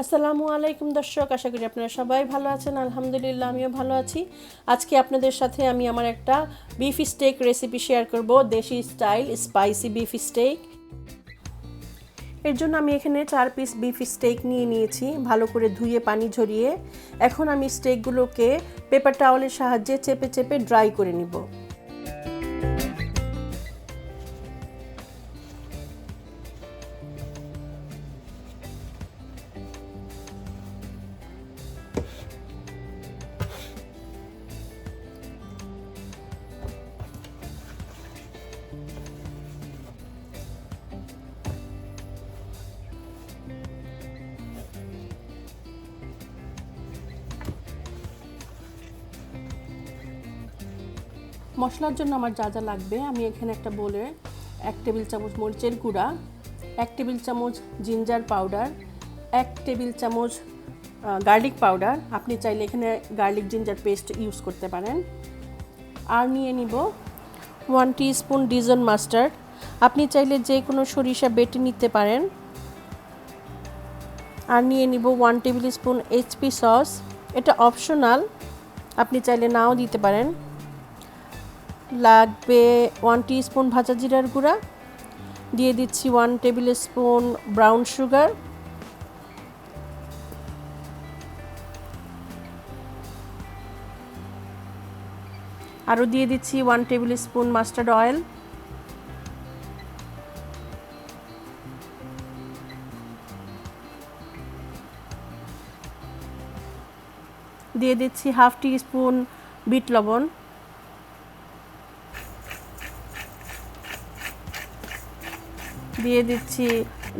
আসসালামু আলাইকুম দর্শক, আশা করি আপনারা সবাই ভালো আছেন। আলহামদুলিল্লাহ আমিও ভালো আছি। আজকে আপনাদের সাথে আমি আমার একটা বিফ স্টেক রেসিপি শেয়ার করব, দেশি স্টাইল স্পাইসি বিফ স্টেক। এর জন্য আমি এখানে 4 পিস বিফ স্টেক নিয়েছি, ভালো করে ধুয়ে পানি ঝরিয়ে। এখন আমি স্টেকগুলোকে পেপার টাওয়ালের সাহায্যে চেপে চেপে ড্রাই করে নিব। মশলার জন্য আমার যা যা লাগবে, আমি এখানে একটা বোলে 1 টেবিল চামচ মরিচের গুঁড়া, 1 টেবিল চামচ জিঞ্জার পাউডার, 1 টেবিল চামচ গার্লিক পাউডার, আপনি চাইলে এখানে গার্লিক জিঞ্জার পেস্ট ইউজ করতে পারেন। আর নিয়ে নিব 1 টিস্পুন ডিজন মাস্টার্ড, আপনি চাইলে যে কোনো সরিষা বেটে নিতে পারেন। আর নিয়ে নিব 1 টেবিল স্পুন এইচপি সস, এটা অপশনাল, আপনি চাইলে নাও দিতে পারেন। লাগবে 1 টিস্পুন ভাজা জিরার গুঁড়া, দিয়ে দিচ্ছি 1 টেবিল স্পুন ব্রাউন সুগার, আরও দিয়ে দিচ্ছি 1 টেবিল স্পুন মাস্টার্ড অয়েল, দিয়ে দিচ্ছি হাফ টি স্পুন বিট লবণ, দিয়ে দিচ্ছি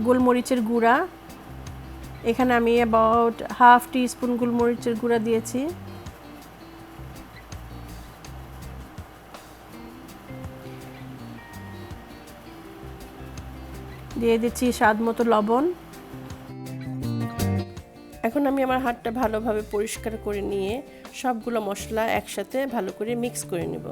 গোলমরিচের গুঁড়া, এখানে আমি অ্যাবাউট হাফ টি স্পুন গোলমরিচের গুঁড়া দিয়েছি। দিয়ে দিচ্ছি স্বাদ মতো লবণ। এখন আমি আমার হাতটা ভালোভাবে পরিষ্কার করে নিয়ে সবগুলো মশলা একসাথে ভালো করে মিক্স করে নেব।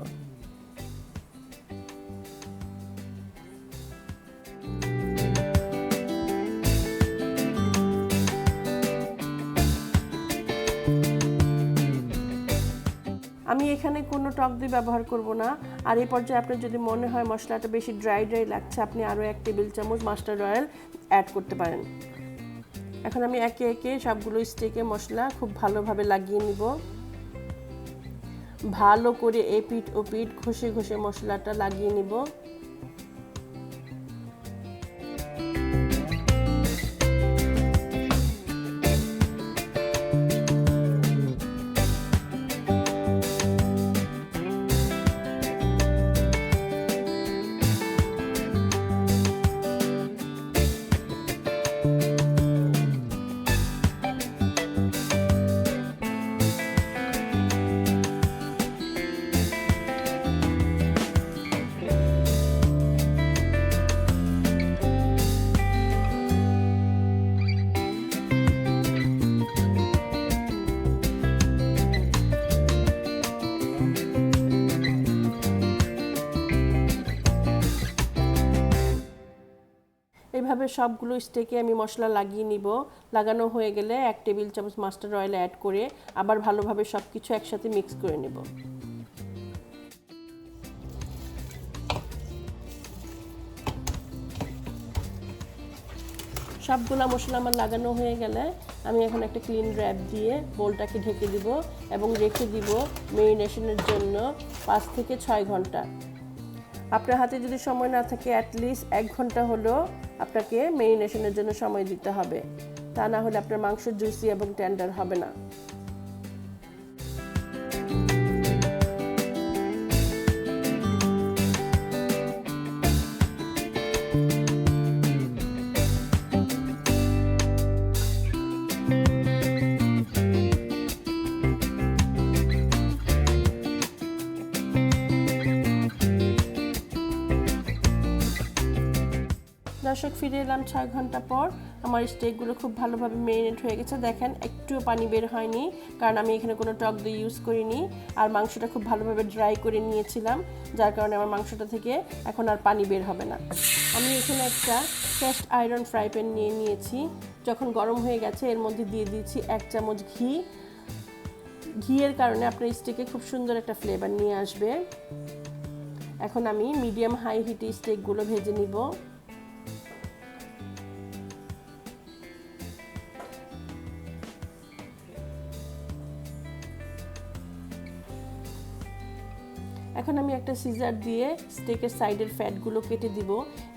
আমি এখানে কোনো টক দই ব্যবহার করব না। আর এই পর্যায়ে আপনার যদি মনে হয় মশলাটা বেশি ড্রাই লাগছে, আপনি আরও 1 টেবিল চামচ মাস্টার্ড অয়েল অ্যাড করতে পারেন। এখন আমি একে একে সবগুলো স্টেকে মশলা খুব ভালোভাবে লাগিয়ে নিব। ভালো করে এপিঠ ওপিঠ ঘষে ঘষে মশলাটা লাগিয়ে নিব। এইভাবে সবগুলো স্টেকে আমি মশলা লাগিয়ে নিব। লাগানো হয়ে গেলে 1 টেবিল চামচ মাস্টার্ড অয়েল অ্যাড করে আবার ভালোভাবে সব কিছু একসাথে মিক্স করে নেব। সবগুলো মশলা আমার লাগানো হয়ে গেলে আমি এখন একটা ক্লিন র্যাপ দিয়ে বোলটাকে ঢেকে দিব এবং রেখে দিব মেরিনেশনের জন্য 5 থেকে 6 ঘন্টা। আপনার হাতে যদি সময় না থাকে, অ্যাটলিস্ট 1 ঘন্টা হলেও আপনাকে মেরিনেশনের জন্য সময় দিতে হবে, তা না হলে আপনার মাংস জুসি এবং টেন্ডার হবে না। দর্শক, ফিরে এলাম 6 ঘন্টা পর। আমার স্টেকগুলো খুব ভালোভাবে মেরিনেট হয়ে গেছে। দেখেন একটুও পানি বের হয়নি, কারণ আমি এখানে কোনো টক দই ইউজ করিনি। আর মাংসটা খুব ভালোভাবে ড্রাই করে নিয়েছিলাম, যার কারণে আমার মাংসটা থেকে এখন আর পানি বের হবে না। আমি এখানে একটা ক্যাস্ট আয়রন ফ্রাই প্যান নিয়ে নিয়েছি। যখন গরম হয়ে গেছে এর মধ্যে দিয়ে দিয়েছি 1 চামচ ঘি। ঘিয়ের কারণে আপনার স্টেকে খুব সুন্দর একটা ফ্লেভার নিয়ে আসবে। এখন আমি মিডিয়াম হাই হিটে স্টেকগুলো ভেজে নিব। এখন আমি একটা সিজার দিয়ে স্টেকের সাইডের ফ্যাটগুলো কেটে দিব,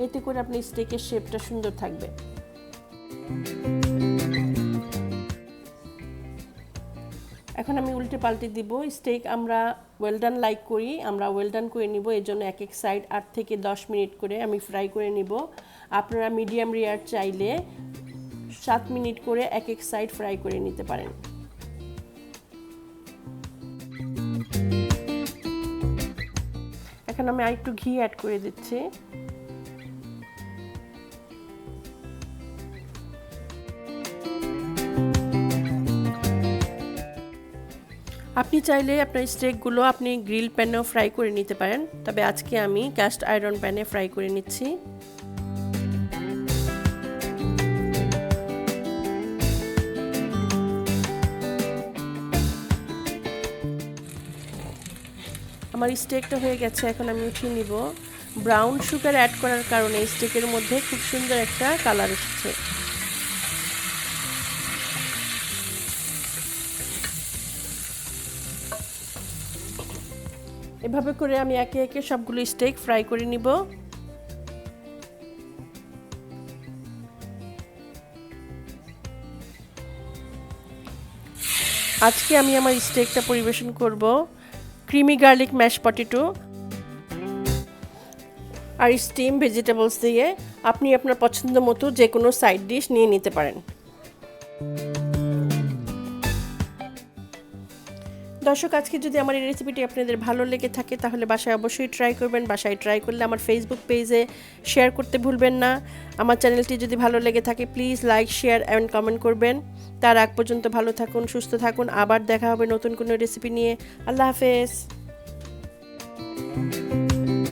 এতে করে আপনার স্টেকের শেপটা সুন্দর থাকবে। এখন আমি উল্টে পাল্টে দিব। স্টেক আমরা ওয়েলডান লাইক করি, আমরা ওয়েলডান করে নিব। এর জন্য এক এক সাইড 8 থেকে 10 মিনিট করে আমি ফ্রাই করে নিব। আপনারা মিডিয়াম রেয়ার চাইলে 7 মিনিট করে এক এক সাইড ফ্রাই করে নিতে পারেন। এখন আমি আরেকটু ঘি অ্যাড করে দিচ্ছি। আপনি চাইলে আপনার স্টেকগুলো আপনি গ্রিল প্যানেও ফ্রাই করে নিতে পারেন, তবে আজকে আমি ক্যাস্ট আয়রন প্যানে ফ্রাই করে নিচ্ছি। আমার স্টেকটা হয়ে গেছে, এখন আমি উঠিয়ে নিব। ব্রাউন সুগার অ্যাড করার কারণে স্টেকের মধ্যে খুব সুন্দর একটা কালার এসেছে। এভাবে করে আমি একে একে সবগুলো স্টেক ফ্রাই করে নিব। আজকে আমি আমার স্টেকটা পরিবেশন করব ক্রিমি গার্লিক ম্যাশ পটেটো আর স্টিম ভেজিটেবলস দিয়ে। আপনি আপনার পছন্দ মতো যে কোনো সাইড ডিশ নিয়ে নিতে পারেন। দর্শক, আজকে যদি আমার এই রেসিপিটি আপনাদের ভালো লেগে থাকে তাহলে বাসায় অবশ্যই ট্রাই করবেন। বাসায় ট্রাই করলে আমার ফেসবুক পেজে শেয়ার করতে ভুলবেন না। আমার চ্যানেলটি যদি ভালো লেগে থাকে please like, share and comment করবেন। তার আগ পর্যন্ত ভালো থাকুন, সুস্থ থাকুন। আবার দেখা হবে নতুন কোনো রেসিপি নিয়ে। আল্লাহ হাফেজ।